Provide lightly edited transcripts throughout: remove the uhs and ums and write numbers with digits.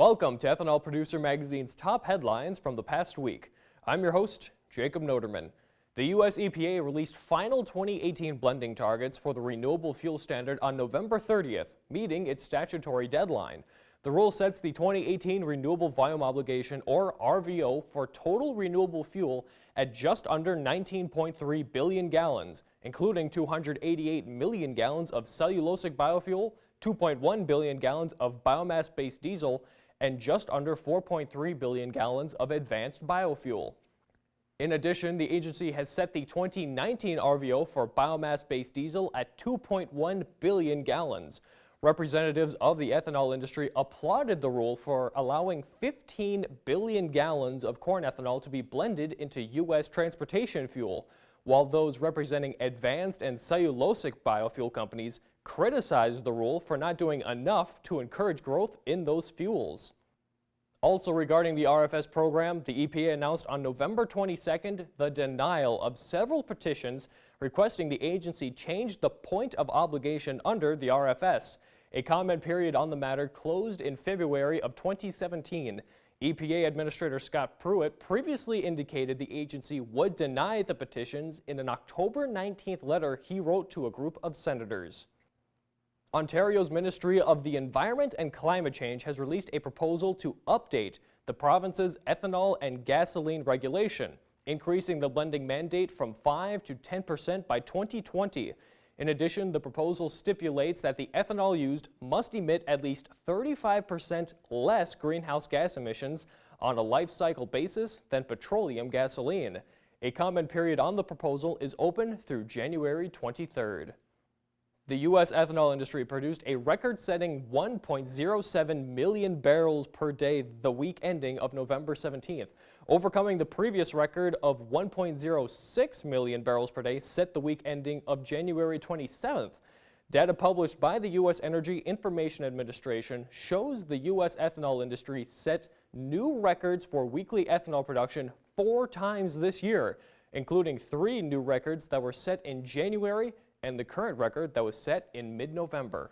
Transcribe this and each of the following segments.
Welcome to Ethanol Producer Magazine's top headlines from the past week. I'm your host, Jacob Noterman. The U.S. EPA released final 2018 blending targets for the renewable fuel standard on November 30th, meeting its statutory deadline. The rule sets the 2018 renewable volume obligation, or RVO, for total renewable fuel at just under 19.3 billion gallons, including 288 million gallons of cellulosic biofuel, 2.1 billion gallons of biomass-based diesel, and just under 4.3 billion gallons of advanced biofuel. In addition, the agency has set the 2019 RVO for biomass-based diesel at 2.1 billion gallons. Representatives of the ethanol industry applauded the rule for allowing 15 billion gallons of corn ethanol to be blended into U.S. transportation fuel, while those representing advanced and cellulosic biofuel companies criticized the rule for not doing enough to encourage growth in those fuels. Also regarding the RFS program, the EPA announced on November 22nd the denial of several petitions requesting the agency change the point of obligation under the RFS. A comment period on the matter closed in February of 2017. EPA Administrator Scott Pruitt previously indicated the agency would deny the petitions in an October 19th letter he wrote to a group of senators. Ontario's Ministry of the Environment and Climate Change has released a proposal to update the province's ethanol and gasoline regulation, increasing the blending mandate from 5 to 10% by 2020. In addition, the proposal stipulates that the ethanol used must emit at least 35% less greenhouse gas emissions on a life cycle basis than petroleum gasoline. A comment period on the proposal is open through January 23rd. The U.S. ethanol industry produced a record-setting 1.07 million barrels per day the week ending of November 17th, overcoming the previous record of 1.06 million barrels per day set the week ending of January 27th. Data published by the U.S. Energy Information Administration shows the U.S. ethanol industry set new records for weekly ethanol production 4 times this year, including 3 new records that were set in January and the current record that was set in mid-November.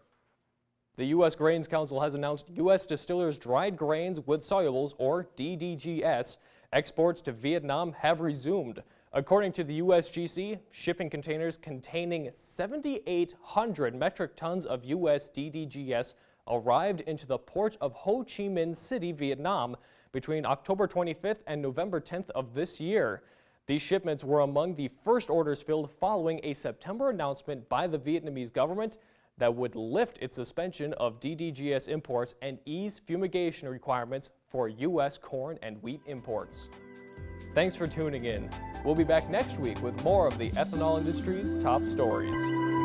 The U.S. Grains Council has announced U.S. distillers' dried grains with solubles, or DDGS, exports to Vietnam have resumed. According to the USGC, shipping containers containing 7,800 metric tons of U.S. DDGS arrived into the port of Ho Chi Minh City, Vietnam, between October 25th and November 10th of this year. These shipments were among the first orders filled following a September announcement by the Vietnamese government that would lift its suspension of DDGS imports and ease fumigation requirements for U.S. corn and wheat imports. Thanks for tuning in. We'll be back next week with more of the ethanol industry's top stories.